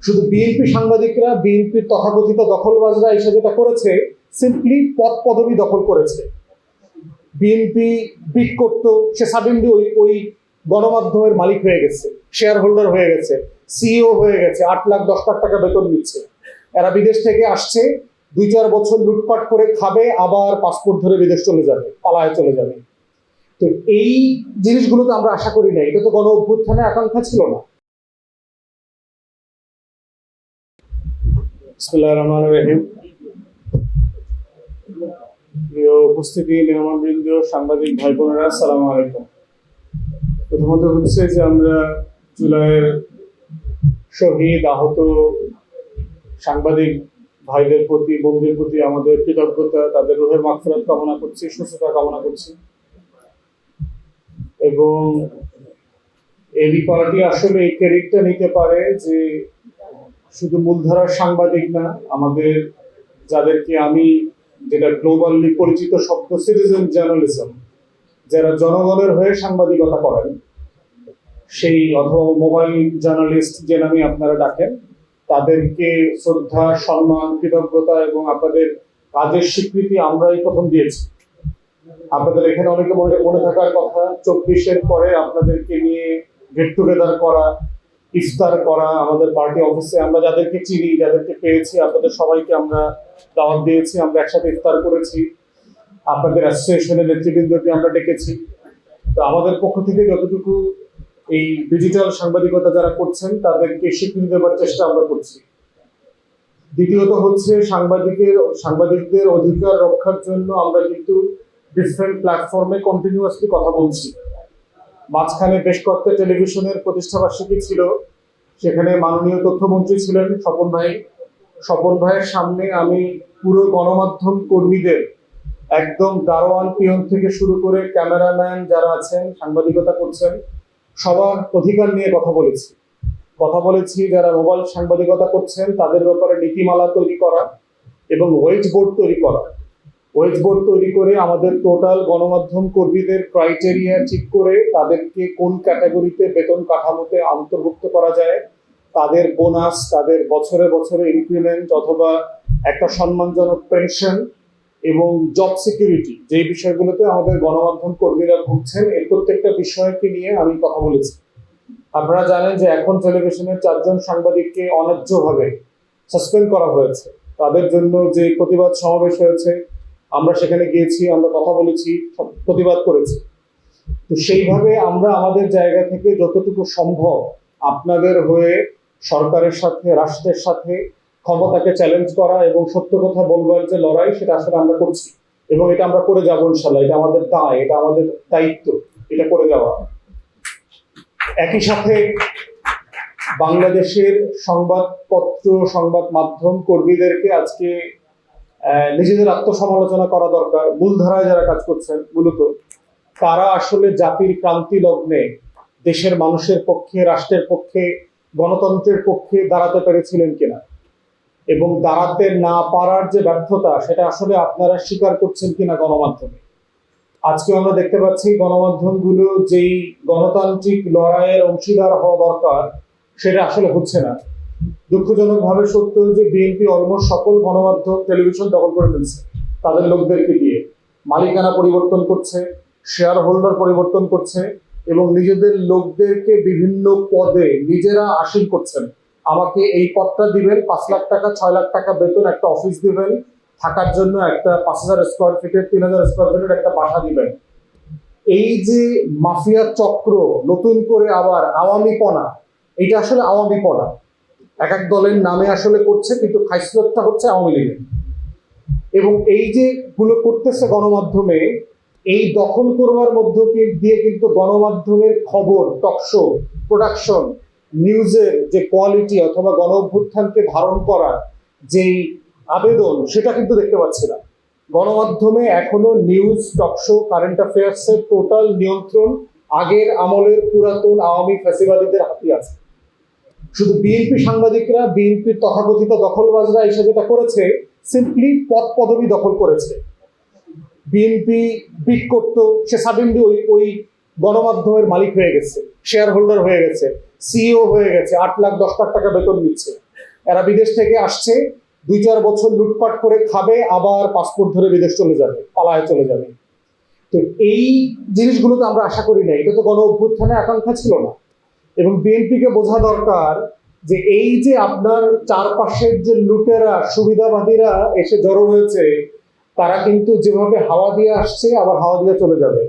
শুধু বিএনপি সাংবাদিকরা, বিএনপির তথাকথিত দখলবাজরা এসে যেটা করেছে, সিম্পলি পদ পদবি দখল করেছে। বিএনপি বিট করতো, সে সাডেনলি ওই গণমাধ্যমের মালিক হয়ে গেছে, শেয়ার হোল্ডার হয়ে গেছে, সিইও হয়ে গেছে, 8 লাখ 10 লাখ টাকা বেতন নিচ্ছে। এরা বিদেশ থেকে আসছে, 2-4 বছর লুটপাট করে খাবে, আবার পাসপোর্ট ধরে বিদেশ চলে যাবে, পালায় চলে যাবে। তো এই জিনিসগুলো তো আমরা আশা করি না, এটা তো গণ অভ্যুত্থানের আকাঙ্ক্ষা ছিল না। বিসমিল্লাহির রহমানির রহিম। প্রিয় উপস্থিতি, মেহমানবৃন্দ, সাংবাদিক ভাই বোনেরা, আসসালামু আলাইকুম। প্রথমত হচ্ছে যে আমরা জুলাইয়ের শহীদ আহত সাংবাদিক ভাইদের প্রতি, বোনদের প্রতি আমাদের কৃতজ্ঞতা, তাদের রুহের মাগফিরাত কামনা করছি, সুস্থতা কামনা করছি। এবং এই পার্টি আসলে এই ক্রেডিটটা নিতে পারে যে শুধু মূলধারার সাংবাদিক না, আমাদের যাদেরকে আমি যেটা গ্লোবালি পরিচিত শব্দ সিটিজেন জার্নালিজম, যারা জনগণের হয়ে সাংবাদিকতা করেন, সেই অথবা মোবাইল জার্নালিস্ট যে নামে আপনারা ডাকেন, তাদেরকে শ্রদ্ধা, সম্মান, কৃতজ্ঞতা এবং আপনাদের কাজের স্বীকৃতি আমরাই প্রথম দিয়েছি। আপনাদের এখানে অনেকে মনে থাকার কথা, 24-এর পরে আপনাদেরকে নিয়ে গেট টুগেদার করা, ইফতার করা, আমাদের পার্টি অফিসে আমরা যাদেরকে চিনি, যাদেরকে পেয়েছি, আপনাদের সবাইকে আমরা দাওয়াত দিয়েছি, আমরা একসাথে ইফতার করেছি, আপনাদের অ্যাসোসিয়েশনের নেতৃবৃন্দকে আমরা ডেকেছি। তো আমাদের পক্ষ থেকে যতটুকু এই ডিজিটাল সাংবাদিকতা যারা করছেন তাদেরকে স্বীকৃতি দেওয়ার চেষ্টা আমরা করছি। দ্বিতীয়ত হচ্ছে সাংবাদিকদের অধিকার রক্ষার জন্য আমরা কিন্তু ডিফারেন্ট প্ল্যাটফর্মে কন্টিনিউয়াসলি কথা বলছি। মাঝখানে বেশ কয়েকটা টেলিভিশনের প্রতিষ্ঠাবার্ষিকী ছিল, সেখানে মাননীয় তথ্যমন্ত্রী ছিলেন স্বপন ভাইয়ের সামনে আমি পুরো গণমাধ্যম কর্মীদের, একদম দারোয়ান পিয়ন থেকে শুরু করে ক্যামেরাম্যান যারা আছেন, সাংবাদিকতা করছেন, সবার অধিকার নিয়ে কথা বলেছি। যারা মোবাইল সাংবাদিকতা করছেন তাদের ব্যাপারে নীতিমালা তৈরি করা এবং ওয়েজ বোর্ড তৈরি করে আমাদের টোটাল গণমাধ্যম কর্মীদের ক্রাইটেরিয়া ঠিক করে তাদেরকে কোন ক্যাটাগরিতে বেতন কাঠামোতে অন্তর্ভুক্ত করা যায়, তাদের বোনাস, তাদের বছরে বছরে ইনক্রিমেন্ট অথবা একটা সম্মানজনক পেনশন এবং জব সিকিউরিটি, যেই বিষয়গুলোতে আমাদের গণমাধ্যম কর্মীরা ভুগছেন, এর প্রত্যেকটা বিষয়কে নিয়ে আমি কথা বলেছি। আপনারা জানেন যে এখন টেলিভিশনের 4 জন সাংবাদিককে অন্যায্যভাবে সাসপেন্ড করা হয়েছে। তাদের জন্য যে প্রতিবাদ সমাবেশ হয়েছে, আমরা সেখানে গিয়েছি, আমরা কথা বলেছি, প্রতিবাদ করেছি। তো সেইভাবে আমরা আমাদের জায়গা থেকে যতটুকু সম্ভব আপনাদের হয়ে সরকারের সাথে, রাষ্ট্রের সাথে ক্ষমতাকে চ্যালেঞ্জ করা এবং সত্য কথা বলবার যে লড়াই, সেটা আসলে আমরা করছি এবং এটা আমরা করে যাবো ইনশাল্লাহ। এটা আমাদের দায়, এটা আমাদের দায়িত্ব, এটা করে যাওয়া। একই সাথে বাংলাদেশের সংবাদপত্র, সংবাদ মাধ্যম কর্মীদেরকে আজকে নিজেদের আত্মসমালোচনা করা দরকার। মূলধারায় যারা কাজ করছেন, মূলত তারা আসলে জাতির ক্রান্তি লগ্নে দেশের মানুষের পক্ষে, রাষ্ট্রের পক্ষে, গণতন্ত্রের পক্ষে দাঁড়াতে পেরেছিলেন কিনা, এবং দাঁড়াতে না পারার যে ব্যর্থতা, সেটা আসলে আপনারা স্বীকার করছেন কিনা গণমাধ্যমে। আজকে আমরা দেখতে পাচ্ছি গণমাধ্যমগুলো যেই গণতান্ত্রিক লড়াইয়ের অংশীদার হওয়া দরকার, সেটা আসলে হচ্ছে না। দুঃখজনকভাবে সত্য যে বিএনপি অলমোস্ট সকল গণমাধ্যম টেলিভিশন দখল করে ফেলছে তাদের লোকদেরকে দিয়ে। মালিকানা পরিবর্তন করছে, শেয়ার হোল্ডার পরিবর্তন করছে এবং নিজেদের লোকদেরকে বিভিন্ন পদে নিজেরা আসীন করছেন। আমাকে এই পদটা দিবেন, 5 লাখ টাকা 6 লাখ টাকা বেতন, একটা অফিস দিবেন, থাকার জন্য একটা 5000 স্কোয়ার ফিটের 3000 স্কোয়ার ফিটের একটা বাসা দিবেন। এই যে মাফিয়া চক্র, নতুন করে আবার আওয়ামীপনা, এটা আসলে আওয়ামীপনা এক এক দলের নামে আসলে করছে, কিন্তু খাইসলতটা হচ্ছে আওয়ামী লীগের। এবং এই যে গুলো করতেছে গণমাধ্যমে, এই দখল করবার মধ্য দিয়ে কিন্তু গণমাধ্যমের খবর, টকশো, প্রোডাকশন, নিউজের যে কোয়ালিটি অথবা গণ অভ্যুত্থানকে ধারণ করার যেই আবেদন, সেটা কিন্তু দেখতে পাচ্ছি না। গণমাধ্যমে এখনো নিউজ, টকশো, কারেন্ট অ্যাফেয়ার্সের টোটাল নিয়ন্ত্রণ আগের আমলের পুরাতন আওয়ামী ফ্যাসিবাদীদের হাতে আছে। শুধু বিএনপি সাংবাদিকরা, বিএনপির তথাকথিত দখলবাজরা এসে যেটা করেছে, সিম্পলি পদ পদবি দখল করেছে। বিএনপি বিট করতো, সে সাডেনলি ওই গণমাধ্যমের মালিক হয়ে গেছে, শেয়ার হোল্ডার হয়ে গেছে, সিইও হয়ে গেছে, 8 লাখ 10 লাখ টাকা বেতন নিচ্ছে। এরা বিদেশ থেকে আসছে, 2-4 বছর লুটপাট করে খাবে, আবার পাসপোর্ট ধরে বিদেশ চলে যাবে, পালায় চলে যাবে। তো এই জিনিসগুলো তো আমরা আশা করি না, এটা তো গণ অভ্যুত্থানের আকাঙ্ক্ষা ছিল না। এবং বিএনপিকে বোঝা দরকার যে এই যে আপনার চারপাশের যে লুটেরা সুবিধাবাদীরা এসে জড়ো হয়েছে, তারা কিন্তু যেভাবে হাওয়া দিয়ে আসছে আবার হাওয়া দিয়ে চলে যাবে।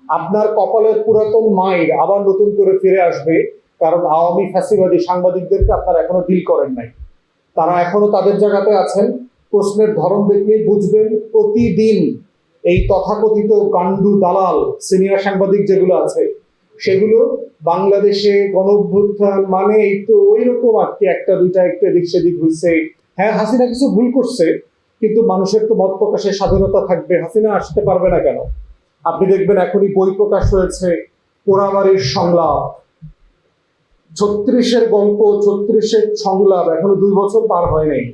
আপনার কপালের পুরাতন মাইর আবার নতুন করে ফিরে আসবে, কারণ আওয়ামী ফ্যাসিবাদী সাংবাদিকদেরকে আপনারা এখনো ডিল করেন নাই। তারা এখনো তাদের জায়গাতে আছেন। প্রশ্নের ধরন দেখলেই বুঝবেন, প্রতিদিন এই তথাকথিত গান্ডু দালাল সিনিয়র সাংবাদিক যেগুলো আছে, সেগুলো বাংলাদেশে গণঅভ্যুত্থান মানে এই তো ওই রকম আর কি, একটা দুইটা একটু এদিক সেদিক হয়েছে। হ্যাঁ, হাসিনা কিছু ভুল করছে, কিন্তু মানুষের তো মত প্রকাশের স্বাধীনতা থাকবে, হাসিনা আসতে পারবে না কেন? আপনি দেখবেন এখনই বই প্রকাশ হয়েছে পোড়াবাড়ির সংলাপ, 36-এর গল্প, 36-এর সংলাপ, এখনো 2 বছর পার হয় নাই,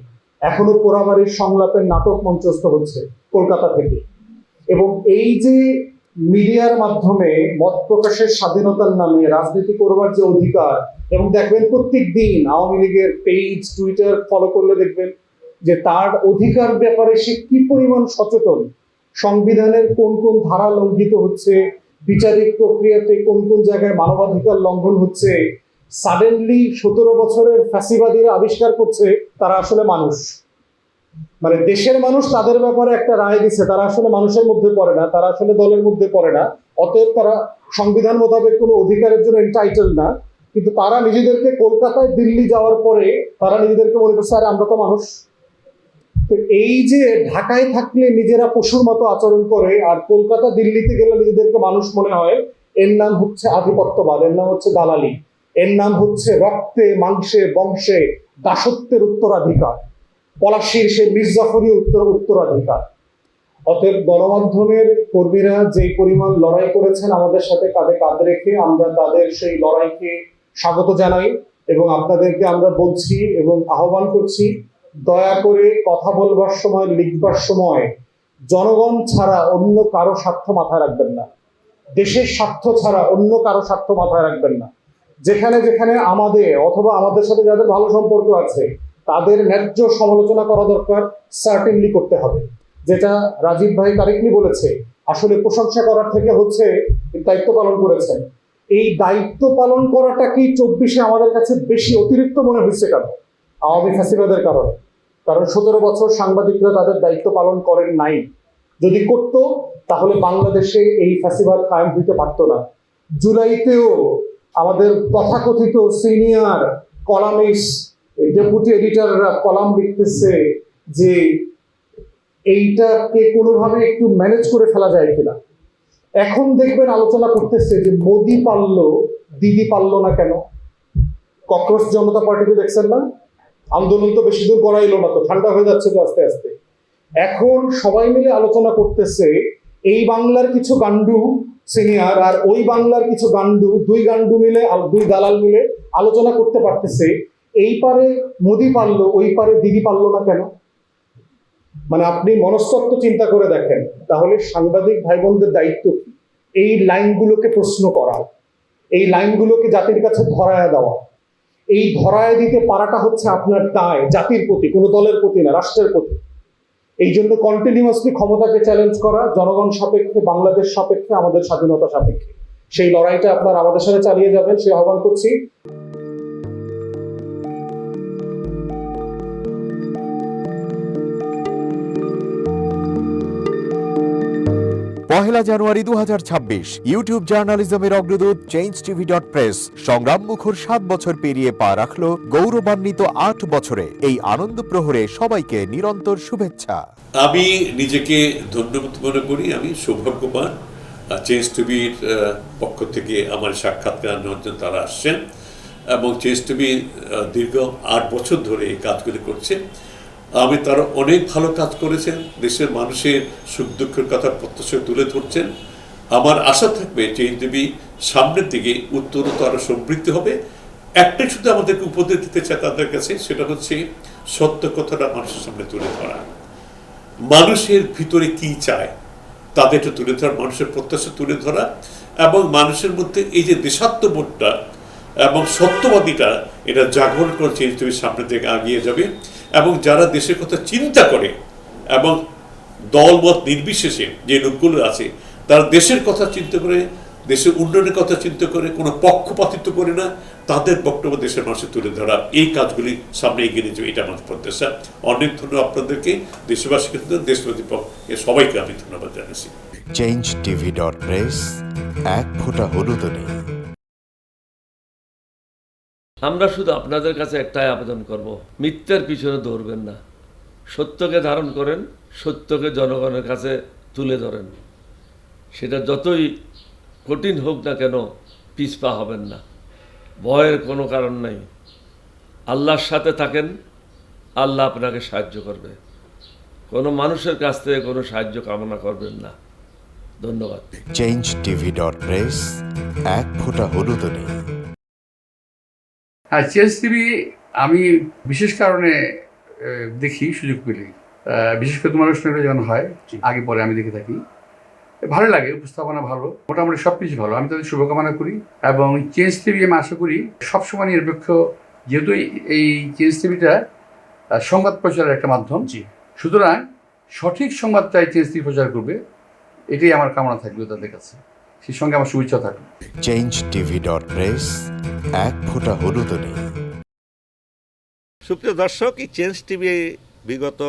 এখনো পোড়াবাড়ির সংলাপের নাটক মঞ্চস্থ হচ্ছে কলকাতা থেকে। এবং এই যে মিডিয়ার মাধ্যমে মত প্রকাশের স্বাধীনতার নামে রাজনীতি করবার যে অধিকার, এবং দেখবেন প্রত্যেক দিন আওয়ামী লীগের পেজ টুইটার ফলো করলে দেখবেন যে তার অধিকার ব্যাপারে সে কি পরিমাণ সচেতন, সংবিধানের কোন কোন ধারা লঙ্ঘিত হচ্ছে, বিচারিক প্রক্রিয়াতে কোন কোন জায়গায় মানবাধিকার লঙ্ঘন হচ্ছে। সাডেনলি 17 বছরের ফ্যাসিবাদীরা আবিষ্কার করছে তারা আসলে মানুষ, মানে দেশের মানুষ, তাদের ব্যাপারে একটা রায় দিচ্ছে, তারা আসলে মানুষের মধ্যে পড়ে না, তারা আসলে দলের মধ্যে পড়ে না, অতএব তারা সংবিধান মোতাবেক কোনো অধিকারের জন্য এন্টাইটেল না। কিন্তু তারা নিজেদেরকে কলকাতায় দিল্লি যাওয়ার পরে তারা নিজেদেরকে মনে করছে আরে আমরা তো মানুষ। তো এই যে ঢাকায় থাকলে নিজেরা পশুর মতো আচরণ করে, আর কলকাতা দিল্লিতে গেলে নিজেদেরকে মানুষ মনে হয়, এর নাম হচ্ছে আধিপত্যবাদ, এর নাম হচ্ছে দালালি, এর নাম হচ্ছে রক্তে মাংসে বংশে দাসত্বের উত্তরাধিকার, পলাশির সে মির্জাফরি উত্তরাধিকার। অতএব গণমাধ্যমের কর্মীরা যে পরিমাণ লড়াই করেছেন আমাদের সাথে কাঁধে কাঁধ রেখে, আমরা তাদের সেই লড়াইকে স্বাগত জানাই এবং আপনাদেরকে আমরা বলছি এবং আহ্বান করছি, দয়া করে কথা বলবার সময়, লিখবার সময় জনগণ ছাড়া অন্য কারো স্বার্থ মাথায় রাখবেন না, দেশের স্বার্থ ছাড়া অন্য কারো স্বার্থ মাথায় রাখবেন না। যেখানে যেখানে আমাদের অথবা আমাদের সাথে যাদের ভালো সম্পর্ক আছে তাদের ন্যায্য সমালোচনা করা দরকার, সার্টেনলি করতে হবে। যেটা রাজীব ভাই কারেক্টলি বলেছে, আসলে প্রশংসা করার থেকে হচ্ছে দায়িত্ব পালন করেছেন। এই দায়িত্ব পালন করাটা কি 24-এ আমাদের কাছে বেশি অতিরিক্ত মনে হয়েছে কেন? আওয়ামী ফ্যাসিবাদের কারণে। কারণ 17 বছর সাংবাদিকরা তাদের দায়িত্ব পালন করেন নাই। যদি করত তাহলে বাংলাদেশে এই ফ্যাসিবাদ কায়েম হইতে পারত না। জুলাইতেও আমাদের তথাকথিত সিনিয়র কলামিস্ট, ডেপুটি এডিটররা কলাম লিখতেছে যে এইটাকে কোনোভাবে একটু ম্যানেজ করে ফেলা যায় কিনা। এখন দেখবেন আলোচনা করতেছে যে মোদি পারলো, দিদি পারলো না কেন? ককরোচ জনতা পার্টিতে দেখছেন না, আন্দোলন তো বেশি দূর গড়াইলো না, তো ঠান্ডা হয়ে যাচ্ছে তো আস্তে আস্তে। এখন সবাই মিলে আলোচনা করতেছে, এই বাংলার কিছু গান্ডু সিনিয়র আর ওই বাংলার কিছু গান্ডু, দুই গান্ডু মিলে, দুই দালাল মিলে আলোচনা করতে পারতেছে এই পারে মোদি পারলো, ওই পারে দিদি পারলো না কেন। মানে আপনি মনস্তত্ত্ব চিন্তা করে দেখেন, তাহলে সাংবাদিক ভাই বোনদের দায়িত্ব কি? এই লাইনগুলোকে প্রশ্ন করা, এই লাইনগুলোকে জাতির কাছে ধরায় দেওয়া। এই ধরায় দিতে পারাটা হচ্ছে আপনার দায়, জাতির প্রতি, কোনো দলের প্রতি না, রাষ্ট্রের প্রতি। এই জন্য কন্টিনিউয়াসলি ক্ষমতাকে চ্যালেঞ্জ করা, জনগণ সাপেক্ষে, বাংলাদেশ সাপেক্ষে, আমাদের স্বাধীনতা সাপেক্ষে, সেই লড়াইটা আপনার আমাদের সাথে চালিয়ে যাবেন, সে আহ্বান করছি। পহেলা জানুয়ারি 2026 ইউটিউব জার্নালিজমের অগ্রদূত changeTV.press সংগ্রাম মুখর 7 বছর পেরিয়ে পা রাখলো গৌরবান্বিত 8 বছরে। এই আনন্দ প্রহরে সবাইকে নিরন্তর শুভেচ্ছা। আমি নিজেকে ধন্যবাদ মনে করি, আমি সৌভাগ্যবান। চেঞ্জ টিভির পক্ষ থেকে আমার সাক্ষাৎকার নেওয়ার জন্য তারা আসছেন এবং চেঞ্জ টিভি দীর্ঘ 8 বছর ধরে এই কাজগুলি করছে। আমি তারা অনেক ভালো কাজ করেছেন, দেশের মানুষের সুখ দুঃখের কথা প্রত্যক্ষ তুলে ধরছেন। আমার আশা থাকবে চেঞ্জ টিভি সামনের দিকে উত্তরোত্তর আরও সমৃদ্ধ হবে। একটাই শুধু আমাদেরকে উপদেশ দিতে চায় তাদের কাছে, সেটা হচ্ছে সত্য কথাটা মানুষের সামনে তুলে ধরা, মানুষের ভিতরে কি চায় তাদেরটা তুলে ধরা, মানুষের প্রত্যাশা তুলে ধরা এবং মানুষের মধ্যে এই যে দেশাত্মবোধটা এবং সত্যবাদীটা এটা জাগরণ করে চেঞ্জ টিভির সামনে থেকে এগিয়ে যাবে এবং যারা দেশের কথা চিন্তা করে এবং দলমত নির্বিশেষে যে লোকগুলো আছে তারা দেশের কথা চিন্তা করে, দেশের উন্নয়নের কথা চিন্তা করে, কোনো পক্ষপাতিত্ব করে না, তাদের বক্তব্য দেশের মানুষের তুলে ধরা, এই কাজগুলি সামনে এগিয়ে নিয়ে যাবে, এটা আমার প্রত্যাশা। অনেক ধন্যবাদ আপনাদেরকে, দেশবাসীকে, দেশবাসী সবাইকে আমি ধন্যবাদ জানাচ্ছি। changeTV.press, এক ফোঁটা হলুদ নেই। আমরা শুধু আপনাদের কাছে একটাই আবেদন করব, মিথ্যার পিছনে দৌড়বেন না, সত্যকে ধারণ করেন, সত্যকে জনগণের কাছে তুলে ধরেন। সেটা যতই কঠিন হোক না কেন পিছপা হবেন না, ভয়ের কোনো কারণ নাই। আল্লাহর সাথে থাকেন, আল্লাহ আপনাকে সাহায্য করবে। কোনো মানুষের কাছ থেকে কোনো সাহায্য কামনা করবেন না। ধন্যবাদ। changeTV.press, এক ফোঁটা হলুদ নেই। হ্যাঁ, চেঞ্জ টিভি আমি বিশেষ কারণে দেখি সুযোগ পেলে, বিশেষ করে তোমার অনুষ্ঠানটা যখন হয় আগে পরে আমি দেখে থাকি, ভালো লাগে, উপস্থাপনা ভালো, মোটামুটি সব কিছু ভালো। আমি তাদের শুভকামনা করি এবং চেঞ্জ টিভি আমি আশা করি সবসময় নিরপেক্ষ, যেহেতু এই চেঞ্জ টিভিটা সংবাদ প্রচারের একটা মাধ্যম, সুতরাং সঠিক সংবাদটাই চেঞ্জ টিভি প্রচার করবে, এটাই আমার কামনা থাকবে তাদের কাছে, সেই সঙ্গে আমার শুভেচ্ছা থাকবে। changeTV.press, এক ফোঁটা হলুদ নেই। সুপ্রিয় দর্শক, এই চেঞ্জ টিভি বিগত